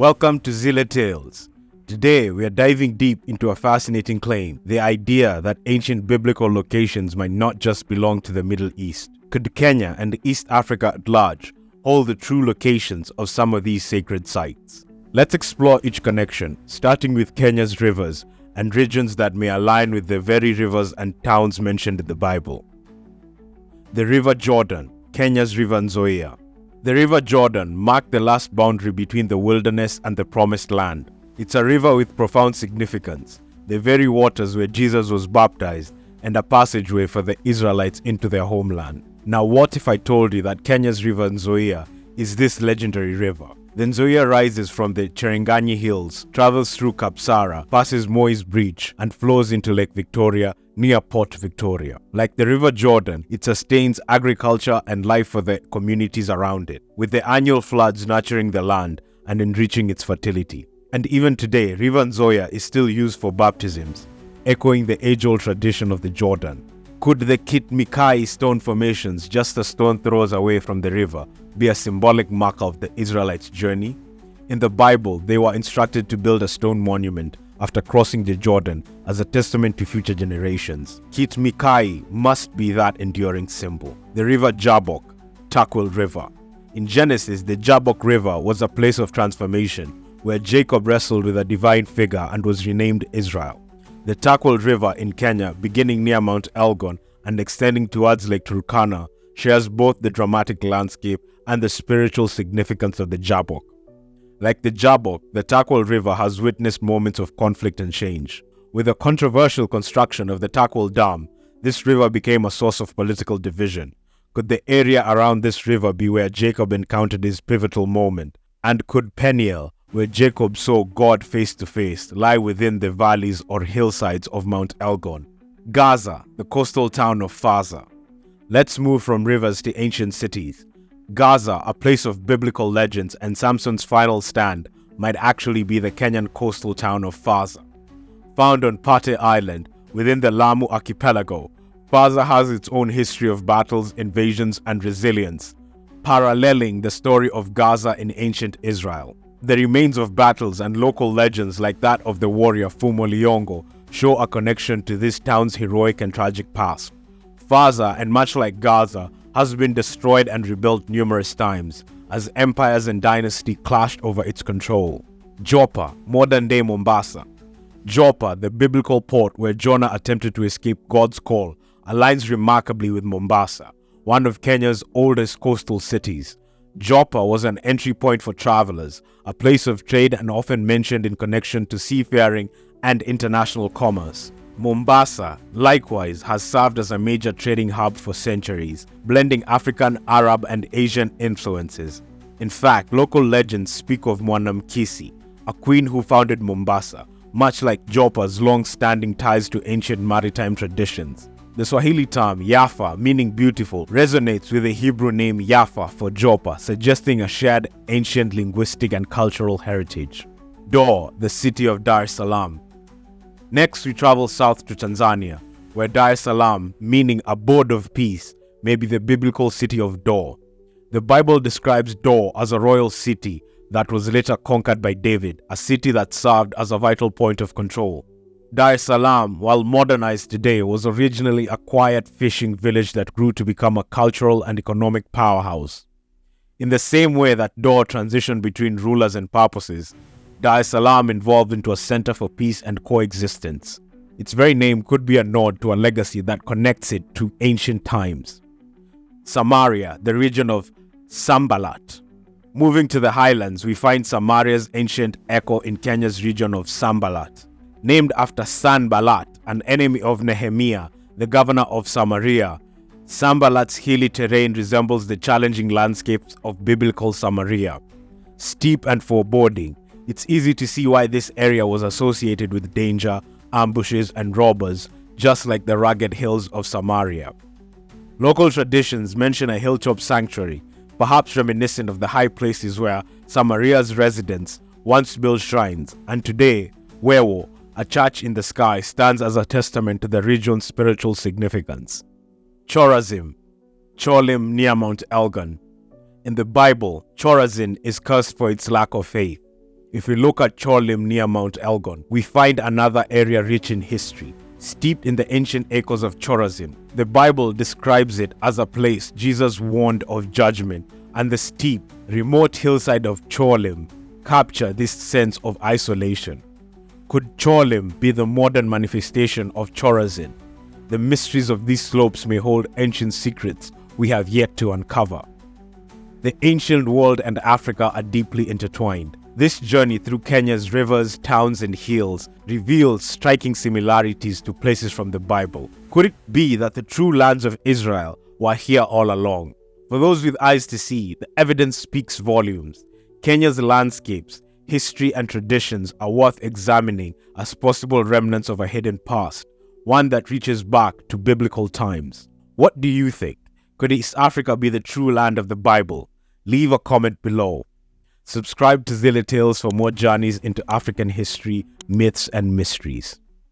Welcome to Zile Tales. Today we are diving deep into a fascinating claim, the idea that ancient biblical locations might not just belong to the Middle East. Could Kenya and East Africa at large hold the true locations of some of these sacred sites? Let's explore each connection, starting with Kenya's rivers and regions that may align with the very rivers and towns mentioned in the Bible. The River Jordan, Kenya's River Nzoia. The River Jordan marked the last boundary between the wilderness and the Promised Land. It's a river with profound significance, the very waters where Jesus was baptized, and a passageway for the Israelites into their homeland. Now what if I told you that Kenya's River Nzoia is this legendary river? The Nzoia rises from the Cherangani Hills, travels through Kapsara, passes Moi's Breach, and flows into Lake Victoria near Port Victoria. Like the River Jordan, it sustains agriculture and life for the communities around it, with the annual floods nurturing the land and enriching its fertility. And even today, River Nzoia is still used for baptisms, echoing the age-old tradition of the Jordan. Could the Kitmikai stone formations, just a stone throws away from the river, be a symbolic marker of the Israelites' journey? In the Bible, they were instructed to build a stone monument after crossing the Jordan as a testament to future generations. Kitmikai must be that enduring symbol. The River Jabbok, Turkwel River. In Genesis, the Jabbok River was a place of transformation where Jacob wrestled with a divine figure and was renamed Israel. The Turkwel River in Kenya, beginning near Mount Elgon and extending towards Lake Turkana, shares both the dramatic landscape and the spiritual significance of the Jabbok. Like the Jabbok, the Turkwel River has witnessed moments of conflict and change. With the controversial construction of the Turkwel Dam, this river became a source of political division. Could the area around this river be where Jacob encountered his pivotal moment? And could Peniel, where Jacob saw God face to face, lie within the valleys or hillsides of Mount Elgon? Gaza, the coastal town of Faza. Let's move from rivers to ancient cities. Gaza, a place of biblical legends and Samson's final stand, might actually be the Kenyan coastal town of Faza. Found on Pate Island, within the Lamu archipelago, Faza has its own history of battles, invasions, and resilience, paralleling the story of Gaza in ancient Israel. The remains of battles and local legends like that of the warrior Fumo Liyongo show a connection to this town's heroic and tragic past. Faza, and much like Gaza, has been destroyed and rebuilt numerous times as empires and dynasties clashed over its control. Joppa, modern-day Mombasa. Joppa, the biblical port where Jonah attempted to escape God's call, aligns remarkably with Mombasa, one of Kenya's oldest coastal cities. Joppa was an entry point for travelers, a place of trade and often mentioned in connection to seafaring and international commerce. Mombasa, likewise, has served as a major trading hub for centuries, blending African, Arab, and Asian influences. In fact, local legends speak of Mwanamkisi, a queen who founded Mombasa, much like Joppa's long-standing ties to ancient maritime traditions. The Swahili term Yafa, meaning beautiful, resonates with the Hebrew name Yafa for Joppa, suggesting a shared ancient linguistic and cultural heritage. Dar, the city of Dar Salam. Next, we travel south to Tanzania, where Dar Salam, meaning abode of peace, may be the biblical city of Dar. The Bible describes Dar as a royal city that was later conquered by David, a city that served as a vital point of control. Dar Salam, while modernized today, was originally a quiet fishing village that grew to become a cultural and economic powerhouse. In the same way that Dar transitioned between rulers and purposes, Dar Salam evolved into a center for peace and coexistence. Its very name could be a nod to a legacy that connects it to ancient times. Samaria, the region of Sambalat. Moving to the highlands, we find Samaria's ancient echo in Kenya's region of Sambalat. Named after Sanballat, an enemy of Nehemiah, the governor of Samaria, Sambalat's hilly terrain resembles the challenging landscapes of biblical Samaria. Steep and foreboding, it's easy to see why this area was associated with danger, ambushes, and robbers, just like the rugged hills of Samaria. Local traditions mention a hilltop sanctuary, perhaps reminiscent of the high places where Samaria's residents once built shrines, and today, Wewo, a church in the sky, stands as a testament to the region's spiritual significance. Chorazim, Cholim near Mount Elgon. In the Bible, Chorazin is cursed for its lack of faith. If we look at Cholim near Mount Elgon, we find another area rich in history, steeped in the ancient echoes of Chorazim. The Bible describes it as a place Jesus warned of judgment, and the steep, remote hillside of Cholim capture this sense of isolation. Could Cholim be the modern manifestation of Chorazin? The mysteries of these slopes may hold ancient secrets we have yet to uncover. The ancient world and Africa are deeply intertwined. This journey through Kenya's rivers, towns, and hills reveals striking similarities to places from the Bible. Could it be that the true lands of Israel were here all along? For those with eyes to see, the evidence speaks volumes. Kenya's landscapes, history, and traditions are worth examining as possible remnants of a hidden past, one that reaches back to biblical times. What do you think? Could East Africa be the true land of the Bible? Leave a comment below. Subscribe to Zile Tales for more journeys into African history, myths, and mysteries.